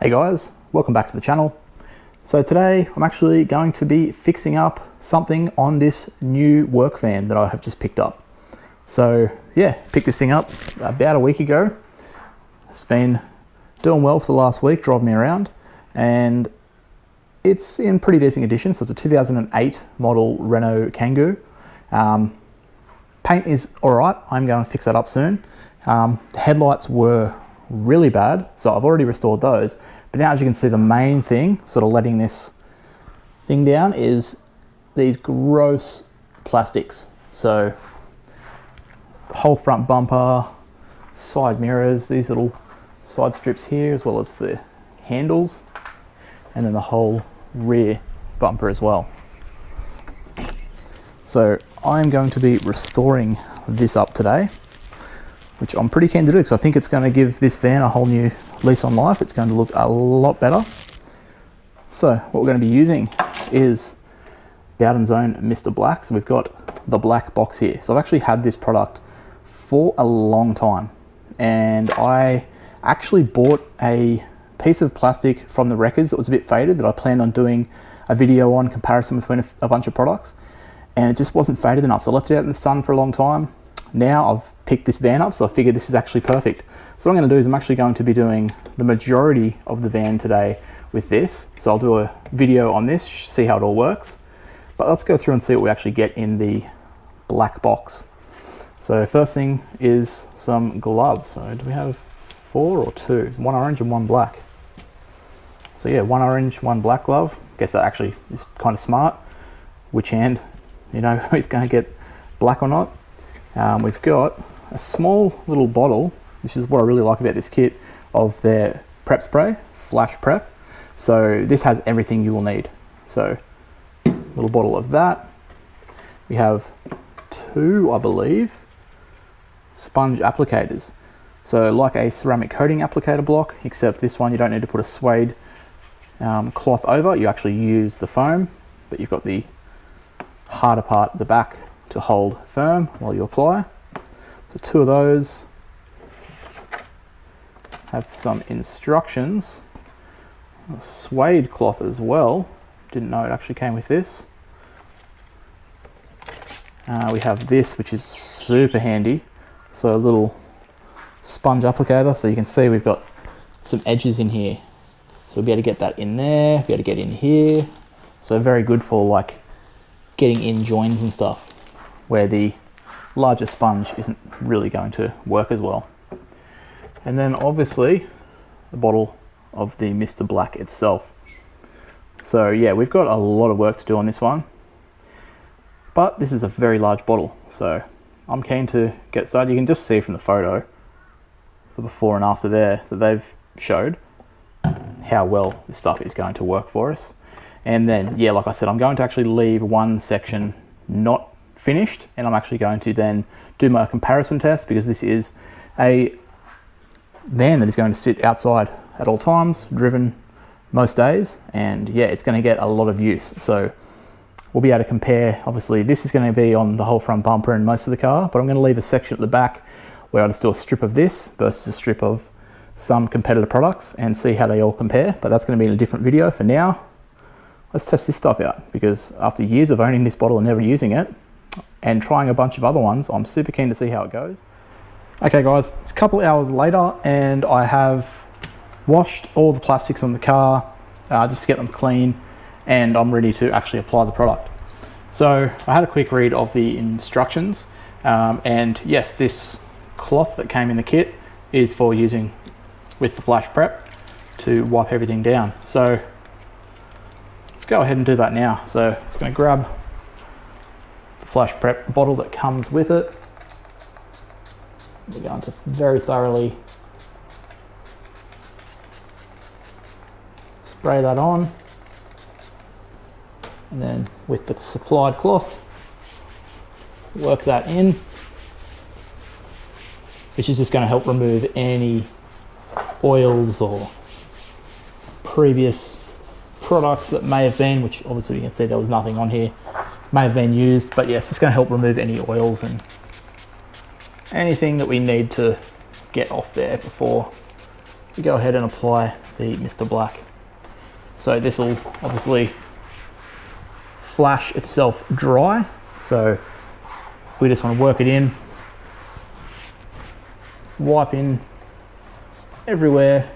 Hey guys, welcome back to the channel. So today I'm actually going to be fixing up something on this new work van that I have just picked up. So yeah, picked this thing up about a week ago. It's been doing well for the last week, driving me around, and it's in pretty decent condition. So it's a 2008 model Renault Kangoo. Paint is all right. I'm going to fix that up soon. The headlights were really bad, so I've already restored those. But now, as you can see, the main thing, sort of letting this thing down, is these gross plastics. So the whole front bumper, side mirrors, these little side strips here, as well as the handles, and then the whole rear bumper as well. So I'm going to be restoring this up today, which I'm pretty keen to do because I think it's going to give this van a whole new lease on life. It's going to look a lot better. So what we're going to be using is Bowden's own Mr. Black. So we've got the black box here. So I've actually had this product for a long time, and I actually bought a piece of plastic from the wreckers that was a bit faded that I planned on doing a video on comparison between a bunch of products, and it just wasn't faded enough. So I left it out in the sun for a long time. Now I've picked this van up, so I figured this is actually perfect. So what I'm going to do is I'm actually going to be doing the majority of the van today with this. So I'll do a video on this, see how it all works. But let's go through and see what we actually get in the black box. So first thing is some gloves. So do we have 4 or 2? 1 orange and 1 black. So yeah, 1 orange, 1 black glove. Guess that actually is kind of smart. Which hand, you know, is going to get black or not. We've got a small little bottle. This is what I really like about this kit, of their prep spray, Flash Prep. So this has everything you will need. So a little bottle of that. We have 2, I believe, sponge applicators. So like a ceramic coating applicator block, except this one you don't need to put a suede cloth over. You actually use the foam, but you've got the harder part at the back to hold firm while you apply. So 2 of those. Have some instructions. A suede cloth as well. Didn't know it actually came with this. We have this, which is super handy. So a little sponge applicator. So you can see we've got some edges in here. So we'll be able to get that in there, be able to get in here. So very good for like getting in joins and stuff, where the larger sponge isn't really going to work as well. And then obviously the bottle of the Mr. Black itself. So yeah, we've got a lot of work to do on this one, but this is a very large bottle, so I'm keen to get started. You can just see from the photo, the before and after there, that they've showed how well this stuff is going to work for us. And then, yeah, like I said, I'm going to actually leave one section not finished, and I'm actually going to then do my comparison test, because this is a van that is going to sit outside at all times, driven most days, and yeah, it's going to get a lot of use. So we'll be able to compare. Obviously this is going to be on the whole front bumper and most of the car, but I'm going to leave a section at the back where I'll just do a strip of this versus a strip of some competitor products and see how they all compare. But that's going to be in a different video. For now, let's test this stuff out, because after years of owning this bottle and never using it and trying a bunch of other ones, I'm super keen to see how it goes. Okay guys, it's a couple of hours later and I have washed all the plastics on the car just to get them clean, and I'm ready to actually apply the product. So I had a quick read of the instructions, and yes, this cloth that came in the kit is for using with the Flash Prep to wipe everything down. So let's go ahead and do that now. So I'm just going to grab the Flash Prep bottle that comes with it. We're going to very thoroughly spray that on, and then with the supplied cloth, work that in, which is just going to help remove any oils or previous products that may have been, which obviously you can see there was nothing on here, may have been used, but yes, it's going to help remove any oils and anything that we need to get off there before we go ahead and apply the Mr. Black. So this will obviously flash itself dry, so we just want to work it in, wipe in everywhere,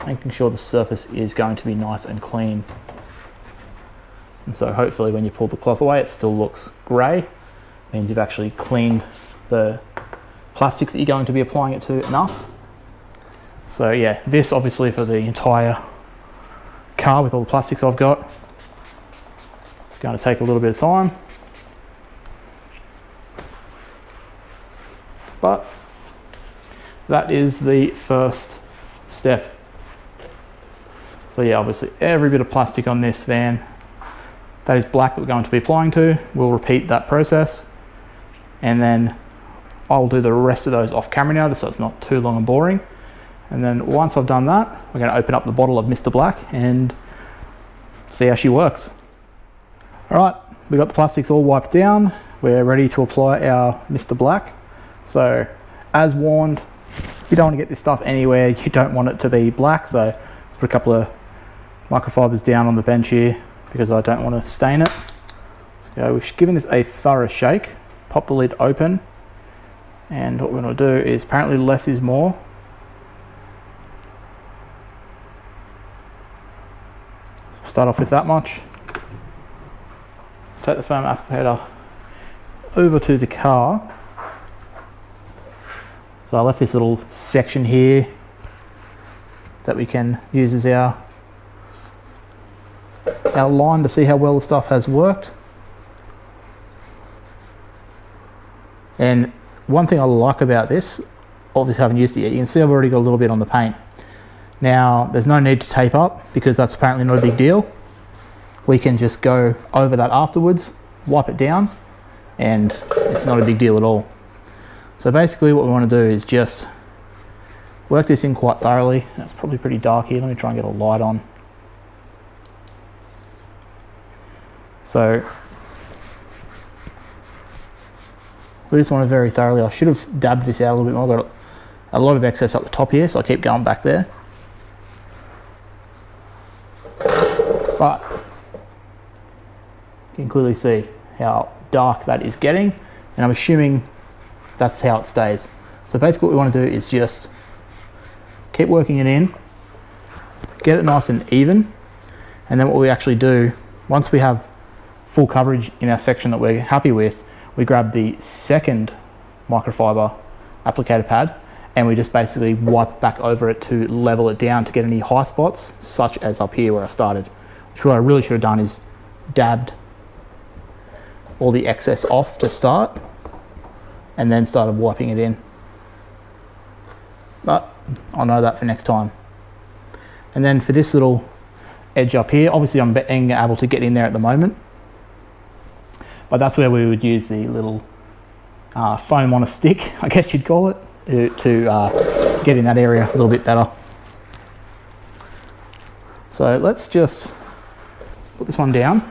making sure the surface is going to be nice and clean. And so hopefully when you pull the cloth away it still looks grey, means you've actually cleaned the plastics that you're going to be applying it to enough. So yeah, this obviously for the entire car with all the plastics I've got, it's going to take a little bit of time, but that is the first step. So yeah, obviously every bit of plastic on this van that is black that we're going to be applying to, we'll repeat that process, and then I'll do the rest of those off camera now so it's not too long and boring. And then once I've done that, we're going to open up the bottle of Mr. Black and see how she works. Alright, we've got the plastics all wiped down, we're ready to apply our Mr. Black. So as warned, you don't want to get this stuff anywhere you don't want it to be black, so let's put a couple of microfibers down on the bench here because I don't want to stain it. So we've given this a thorough shake, pop the lid open, and what we're going to do is, apparently less is more. Start off with that much. Take the foam applicator over to the car. So I left this little section here that we can use as our line to see how well the stuff has worked. And one thing I like about this, obviously I haven't used it yet, you can see I've already got a little bit on the paint. Now there's no need to tape up because that's apparently not a big deal. We can just go over that afterwards, wipe it down, and it's not a big deal at all. So basically what we want to do is just work this in quite thoroughly. It's probably pretty dark here, let me try and get a light on. So we just want to very thoroughly, I should have dabbed this out a little bit more, I've got a lot of excess up the top here, so I keep going back there. But you can clearly see how dark that is getting, and I'm assuming that's how it stays. So basically what we want to do is just keep working it in, get it nice and even, and then what we actually do, once we have full coverage in our section that we're happy with, we grab the second microfiber applicator pad and we just basically wipe back over it to level it down to get any high spots, such as up here where I started. Which what I really should have done is dabbed all the excess off to start and then started wiping it in. But I'll know that for next time. And then for this little edge up here, obviously I'm being able to get in there at the moment, but that's where we would use the little foam on a stick, I guess you'd call it, to get in that area a little bit better. So let's just put this one down,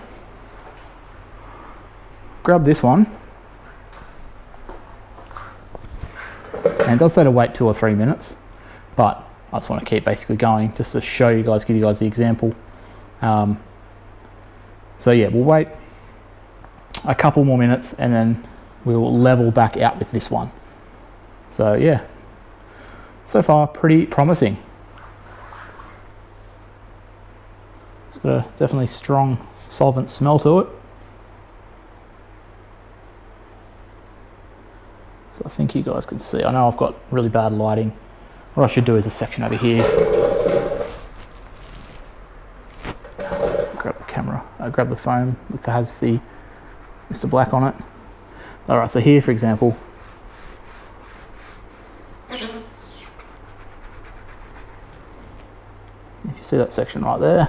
grab this one, and it does say to wait 2 or 3 minutes, but I just want to keep basically going just to show you guys, give you guys the example. So yeah, we'll wait a couple more minutes and then we'll level back out with this one. So yeah, so far pretty promising. It's got a definitely strong solvent smell to it. So I think you guys can see, I know I've got really bad lighting. What I should do is a section over here. Grab the camera, grab the foam that has the Mr. Black on it. Alright, so here for example, if you see that section right there,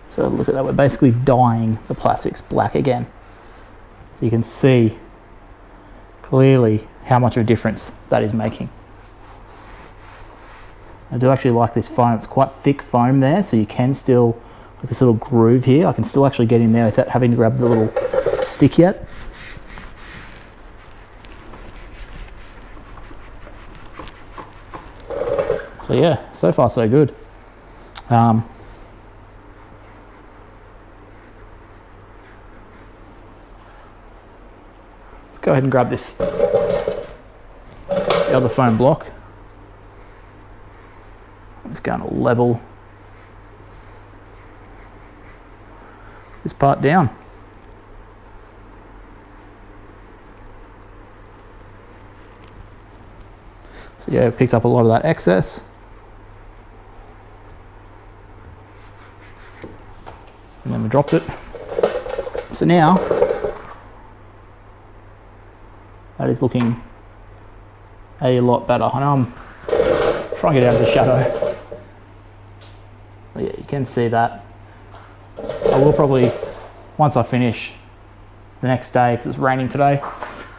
so look at that, we're basically dyeing the plastics black again. So you can see clearly how much of a difference that is making. I do actually like this foam, it's quite thick foam there, so you can still, like this little groove here, I can still actually get in there without having to grab the little stick yet. So yeah, so far so good. Let's go ahead and grab this, the other foam block. I'm just going to level this part down. So yeah, picked up a lot of that excess. And then we dropped it. So now, that is looking a lot better. I know I'm trying to get out of the shadow. But yeah, you can see that. I will probably, once I finish the next day, because it's raining today,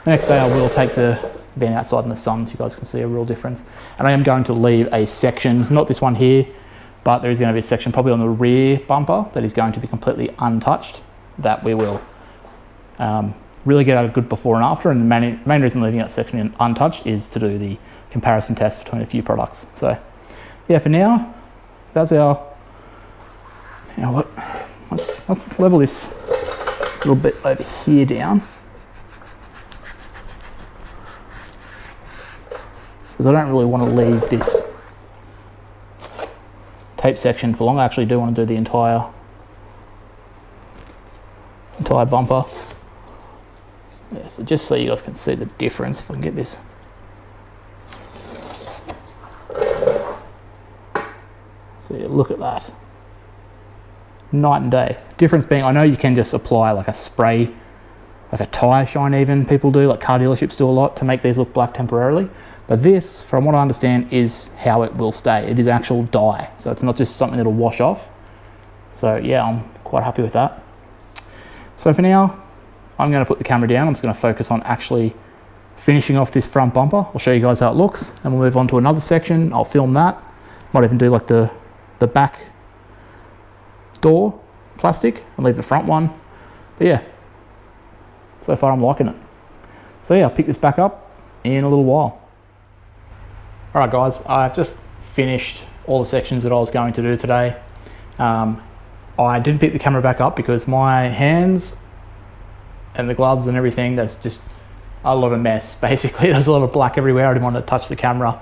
the next day I will take the van outside in the sun so you guys can see a real difference. And I am going to leave a section, not this one here, but there is going to be a section probably on the rear bumper that is going to be completely untouched, that we will really get a good before and after. And the main reason leaving that section untouched is to do the comparison test between a few products. So yeah, for now, that's our, you know what, let's level this a little bit over here down, because I don't really want to leave this tape section for long. I actually do want to do the entire bumper. Yeah, so just so you guys can see the difference, if I can get this. So yeah, look at that. Night and day. Difference being, I know you can just apply like a spray, like a tyre shine even, people do, like car dealerships do a lot to make these look black temporarily. But this, from what I understand, is how it will stay. It is actual dye. So it's not just something that'll wash off. So yeah, I'm quite happy with that. So for now, I'm going to put the camera down. I'm just going to focus on actually finishing off this front bumper. I'll show you guys how it looks, and we'll move on to another section. I'll film that. Might even do like the back door plastic and leave the front one. But yeah, so far I'm liking it. So yeah, I'll pick this back up in a little while. All right guys, I've just finished all the sections that I was going to do today. I didn't pick the camera back up because my hands and the gloves and everything, that's just a lot of mess. Basically, there's a lot of black everywhere. I didn't want to touch the camera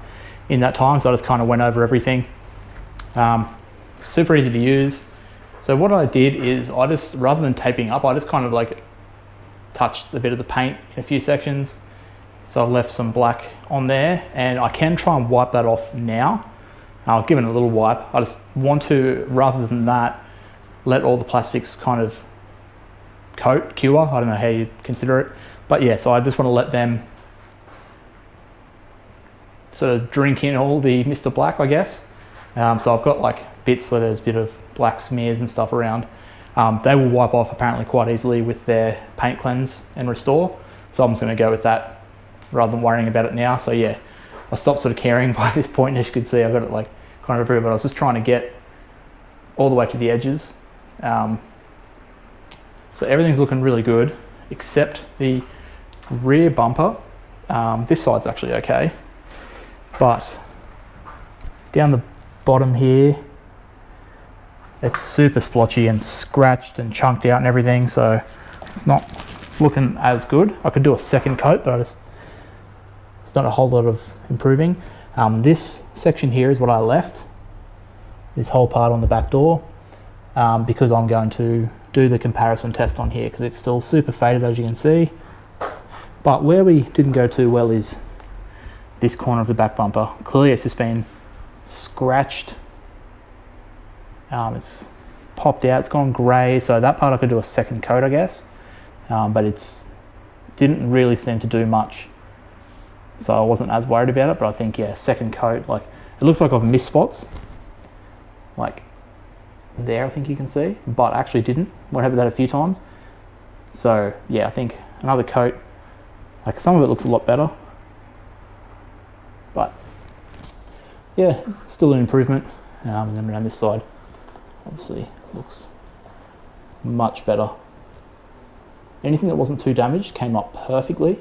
in that time, so I just kind of went over everything. Super easy to use. So what I did is I just, rather than taping up, I just kind of like touched a bit of the paint in a few sections. So I've left some black on there, and I can try and wipe that off now. I'll give it a little wipe. I just want to, rather than that, let all the plastics kind of cure. I don't know how you consider it. But yeah, so I just want to let them sort of drink in all the Mr. Black, I guess. So I've got like bits where there's a bit of black smears and stuff around. They will wipe off apparently quite easily with their paint cleanse and restore. So I'm just going to go with that rather than worrying about it now. So yeah, I stopped sort of caring by this point. As you can see, I've got it like kind of everywhere, but I was just trying to get all the way to the edges. So everything's looking really good except the rear bumper. This side's actually okay, but down the bottom here, it's super splotchy and scratched and chunked out and everything, so it's not looking as good. I could do a second coat, but it's not a whole lot of improving. This section here is what I left, this whole part on the back door, because I'm going to do the comparison test on here because it's still super faded, as you can see. But where we didn't go too well is this corner of the back bumper. Clearly it's just been scratched. It's popped out, it's gone grey, so that part I could do a second coat, I guess. But it didn't really seem to do much, so I wasn't as worried about it. But I think, yeah, second coat, like, it looks like I've missed spots, like there I think you can see, but I actually didn't. Went over that a few times. So yeah, I think another coat, like some of it looks a lot better, but yeah, still an improvement. And then around this side, obviously looks much better. Anything that wasn't too damaged came up perfectly.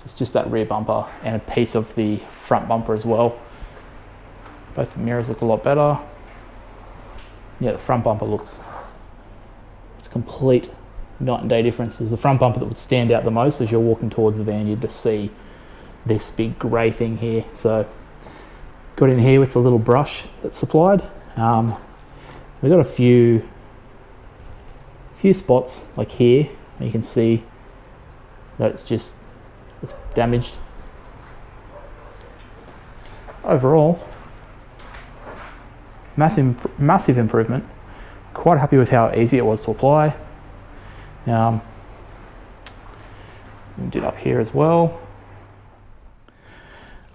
It's just that rear bumper and a piece of the front bumper as well. Both the mirrors look a lot better. Yeah, the front bumper looks, it's complete night and day difference. It's the front bumper that would stand out the most as you're walking towards the van. You'd just see this big grey thing here. So got in here with a little brush that's supplied. We've got a few spots like here. You can see that it's damaged. Overall, massive improvement. Quite happy with how easy it was to apply. We did up here as well.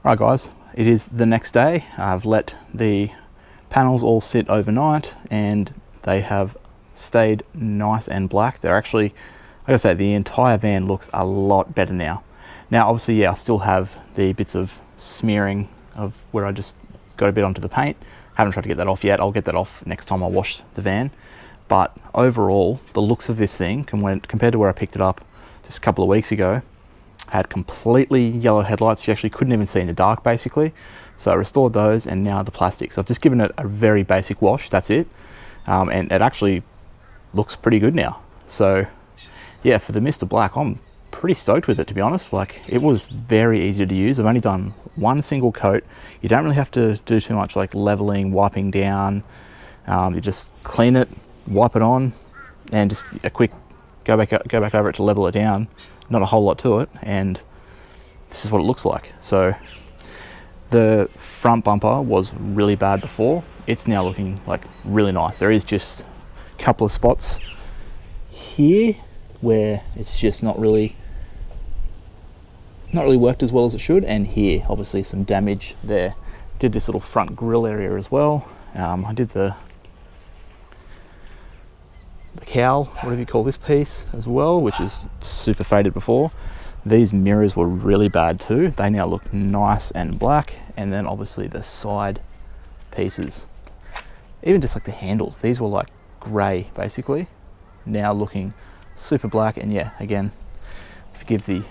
Alright guys, it is the next day. I've let the panels all sit overnight and they have stayed nice and black. They're actually, like I say, the entire van looks a lot better now. Now obviously, yeah, I still have the bits of smearing of where I just got a bit onto the paint. Haven't tried to get that off yet. I'll get that off next time I wash the van. But overall, the looks of this thing, compared to where I picked it up just a couple of weeks ago, had completely yellow headlights. You actually couldn't even see in the dark, basically. So I restored those, and now the plastic. So I've just given it a very basic wash, that's it. And it actually looks pretty good now. So yeah, for the Mr. Black, I'm pretty stoked with it, to be honest. Like, it was very easy to use. I've only done one single coat. You don't really have to do too much like leveling, wiping down. You just clean it, wipe it on, and just a quick go back over it to level it down. Not a whole lot to it, and this is what it looks like. So the front bumper was really bad before. It's now looking like really nice. There is just a couple of spots here where it's just not really worked as well as it should, and here obviously some damage there. Did this little front grille area as well. I did the cowl, whatever you call this piece, as well, which is super faded before. These mirrors were really bad too. They now look nice and black. And then obviously the side pieces, even just like the handles, these were like grey basically, now looking super black. And yeah, again, forgive the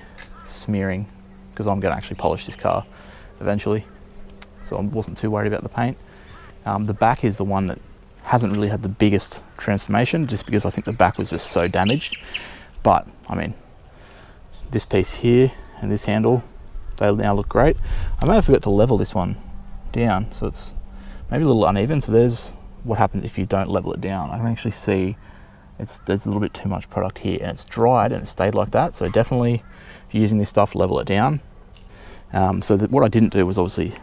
smearing because I'm going to actually polish this car eventually, so I wasn't too worried about the paint. The back is the one that hasn't really had the biggest transformation, just because I think the back was just so damaged. But I mean, this piece here and this handle, they now look great. I may have forgot to level this one down, so it's maybe a little uneven. So there's what happens if you don't level it down. I can actually see there's a little bit too much product here, and it's dried and it stayed like that. So definitely, if you're using this stuff, level it down. So what I didn't do was obviously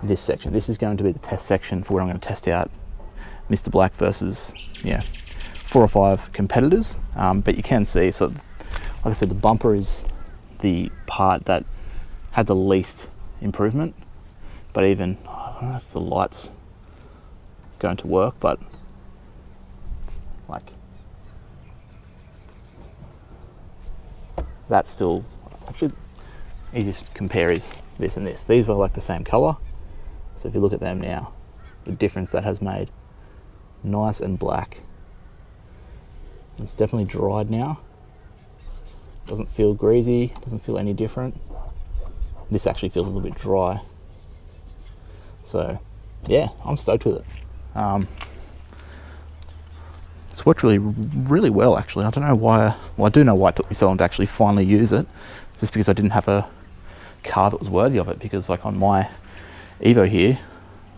this section. This is going to be the test section for where I'm going to test out Mr. Black versus 4 or 5 competitors. But you can see, so like I said, the bumper is the part that had the least improvement. But even, I don't know if the light's going to work, but like that's still, actually easiest to compare is this and this. These were like the same color. So if you look at them now, the difference that has made. Nice and black. It's definitely dried now. Doesn't feel greasy, doesn't feel any different. This actually feels a little bit dry. So yeah, I'm stoked with it. It's worked really well actually. I don't know why, well I do know why it took me so long to actually finally use it. It's just because I didn't have a car that was worthy of it, because like on my Evo here,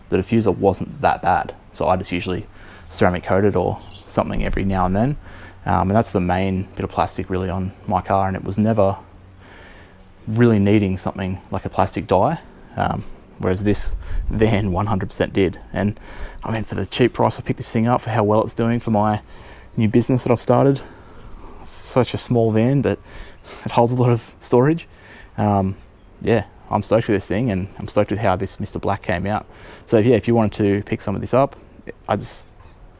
the diffuser wasn't that bad. So I just usually ceramic coated or something every now and then. And that's the main bit of plastic really on my car, and it was never really needing something like a plastic dye. Whereas this van 100% did. And I mean, for the cheap price I picked this thing up, for how well it's doing for my new business that I've started. It's such a small van, but it holds a lot of storage. Yeah, I'm stoked with this thing, and I'm stoked with how this Mr. Black came out. So yeah, if you wanted to pick some of this up, it's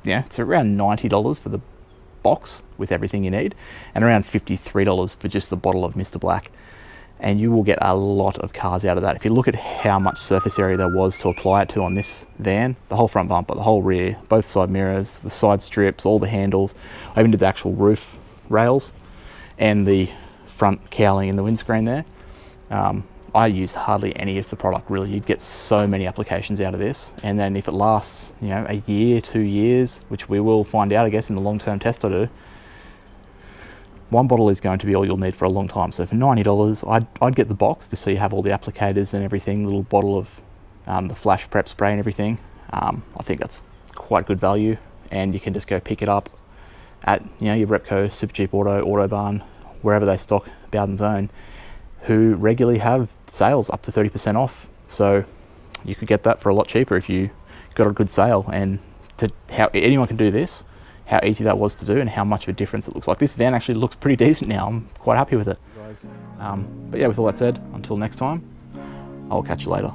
around $90 for the box with everything you need, and around $53 for just the bottle of Mr. Black. And you will get a lot of cars out of that. If you look at how much surface area there was to apply it to on this van, the whole front bumper, the whole rear, both side mirrors, the side strips, all the handles, I even did the actual roof rails and the front cowling in the windscreen there. I used hardly any of the product really. You'd get so many applications out of this, and then if it lasts, you know, a year, 2 years, which we will find out I guess in the long-term test I do, one bottle is going to be all you'll need for a long time. So for $90, I'd get the box just so you have all the applicators and everything, little bottle of the flash prep spray and everything. I think that's quite good value, and you can just go pick it up at, you know, your Repco, Supercheap Auto, Autobarn, wherever they stock Bowden's own, who regularly have sales up to 30% off. So you could get that for a lot cheaper if you got a good sale. And how anyone can do this, how easy that was to do, and how much of a difference it looks like. This van actually looks pretty decent now. I'm quite happy with it. But yeah, with all that said, until next time, I'll catch you later.